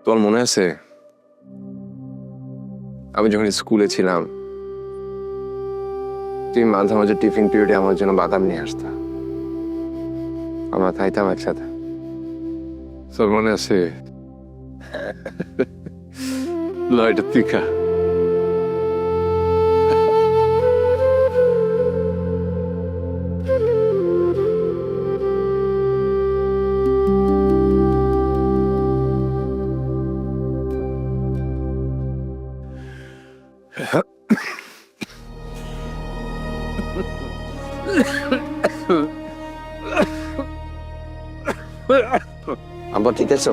তোর মনে আছে আমি যখন স্কুলে ছিলাম তুই মাঝে মাঝে টিফিন পিরিয়ডে আমার জন্য বাদাম নিয়ে আসতা, আমরা খাইতাম একসাথে। তোর মনে আছে? লয়টা তীখা আব্বা ঠিক আছো?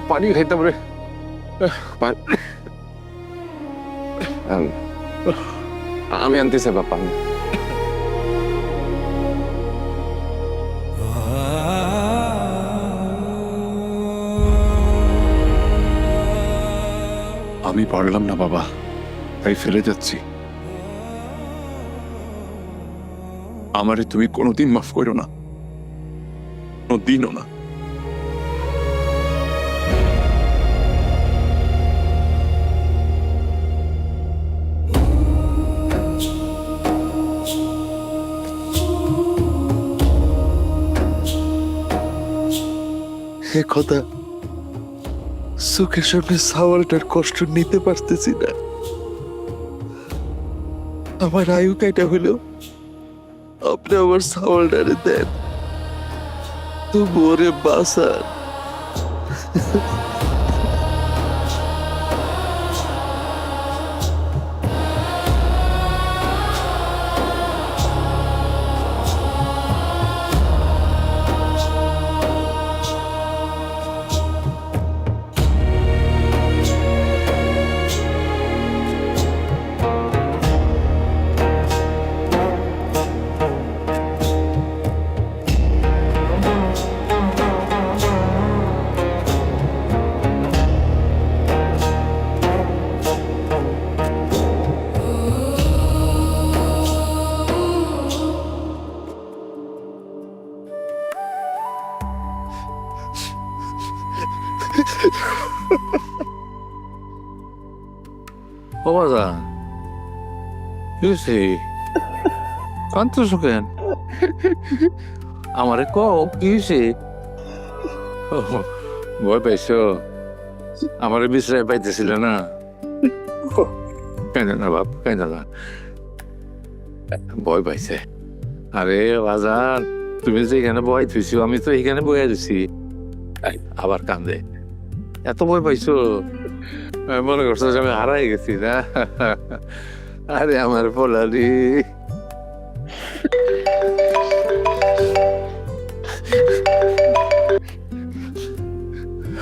পানি খাইতাম রে। আমি আনতেছি বাপা। আমি পারলাম না বাবা, তাই ফেলে যাচ্ছি। আমারে তুমি কোনোদিন মাফ করো না, কোনোদিনও না। হে খোদা, চোখের সামনে সাওয়ালটার কষ্ট নিতে পারতেছি না। আমার আয়ু কাইটা হইলেও আপনি আমার সাওয়ালটারে দেন, তবু ওরে বাঁচান। ও বাজান, কি হয়েছে? কাঁদতেছো কেন? আমারে কও কি হয়েছে? ভয় পাইছো? আমারে বিশ্রায় পাইতেছিল না? কেন না বাপ, কেন না? ভয় পাইছে? আরে বাজান, তুমি যে এখানে বয় থুইছো, আমি তো এখানে বয়ে দিছি। আবার কান্দে, এত ভয় পাইছো? মনে করছো যে আমি হারাই গেছি না? আরে আমার পোলারি,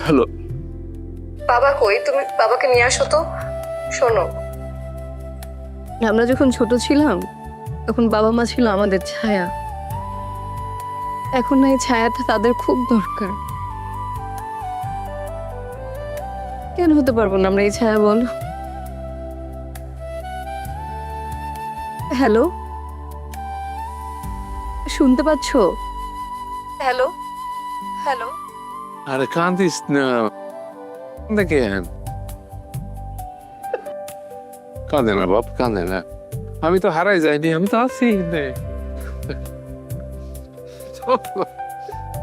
হ্যালো বাবা কই? তুমি বাবাকে নিয়ে আসো তো। শোনো, আমরা যখন ছোট ছিলাম তখন বাবা মা ছিল আমাদের ছায়া। এখন না এই ছায়াটা তাদের খুব দরকার। কেন হতে পারবো না আমরা এই ছায়া, বল? হ্যালো, শুনতে পাচ্ছ? হ্যালো হ্যালো, আরে কান্দিস না। দেখেন, কাঁদে না বাপ, কাঁদে না। আমি তো হারাই যাইনি, আমি তো আছি।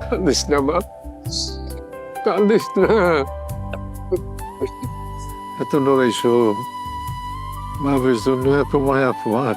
কান্দিস না বাপ, কান্দিস না। এত নড়াইছো, বাপের জন্য এত মায়া তোমার।